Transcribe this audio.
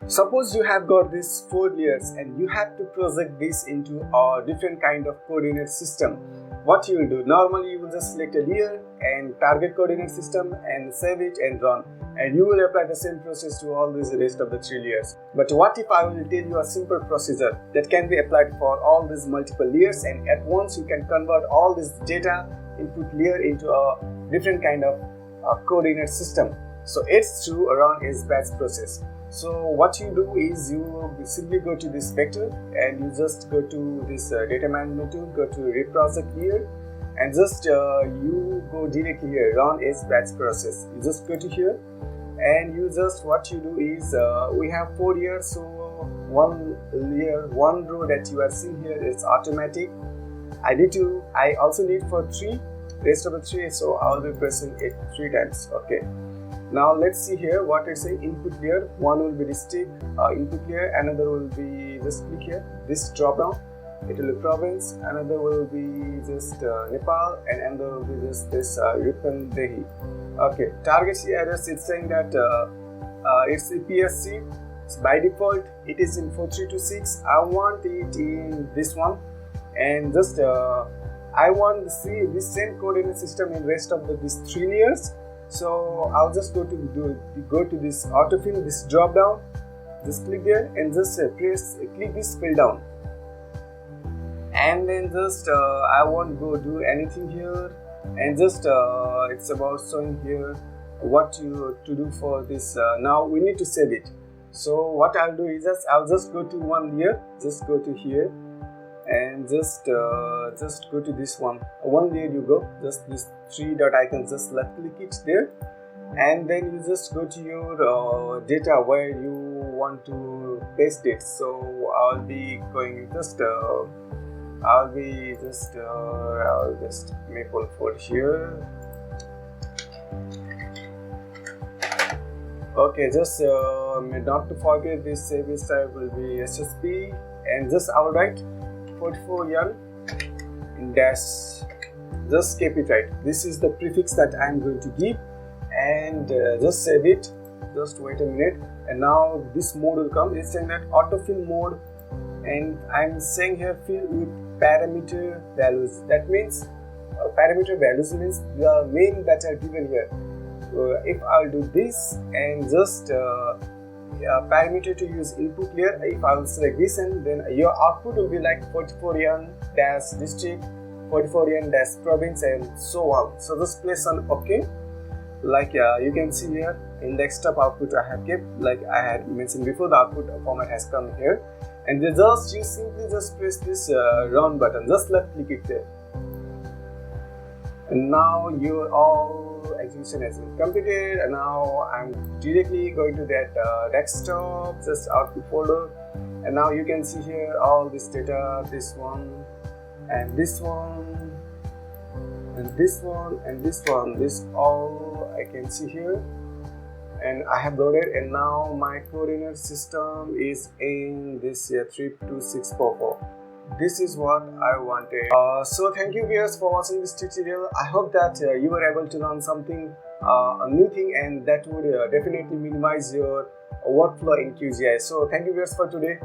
Suppose you have got these 4 layers and you have to project this into a different kind of coordinate system. What you will do? Normally you will just select a layer and target coordinate system and save it and run, and you will apply the same process to all these rest of the 3 layers. But what if I will tell you a simple procedure that can be applied for all these multiple layers, and at once you can convert all this data input layer into a different kind of coordinate system. So it's through a run as batch process. So what you do is you simply go to this vector and you just go to this data management tool, go to reproject here, and just you go directly here, run as batch process. You just go to here and you just, what you do is we have 4 layers, so one layer, one row that you are seeing here is automatic. I also need for 3, rest of the 3, so I'll be pressing it 3 times. Okay. Now let's see here what it's saying. Input layer, one will be district input layer, another will be, just click here, this drop down, it will be province, another will be just Nepal, and another will be just this Rupandehi. Okay, target address, it's saying that it's the PSC. So by default it is in 4326. I want it in this one, and just I want to see this same coordinate system in rest of these 3 layers. So I'll just go to this autofill, this drop down, just click there and just click this fill down, and then just I won't go do anything here, and just it's about showing here what you to do for this. Now we need to save it. So what I'll do is I'll just go to one layer, just go to here and just go to this one layer. You go just this 3 dot icon, just left click it there, and then you just go to your data where you want to paste it. So I'll be going just I'll just make one for here. Okay, just not to forget this service type will be SSP, and just I'll write 44 yarn dash, just keep it right. This is the prefix that I'm going to give, and just save it. Just wait a minute, and now this mode will come. It's saying that autofill mode, and I'm saying here fill with parameter values. That means parameter values means the name that are given here. If I'll do this and just parameter to use input layer, if I will select this, and then your output will be like 44 yarn dash district, 44 yarn dash province, and so on. So just place on OK. Like you can see here in desktop output I have kept, like I had mentioned before, the output format has come here, and you simply just press this run button, just left click it there, and now your all execution has been completed. And now I'm directly going to that desktop, just output folder, and now you can see here all this data, this one and this one and this one and this one, this all I can see here, and I have loaded, and now my coordinate system is in this 32644. This is what I wanted. So thank you viewers for watching this tutorial. I hope that you were able to learn something, a new thing, and that would definitely minimize your workflow in QGIS. So thank you viewers for today.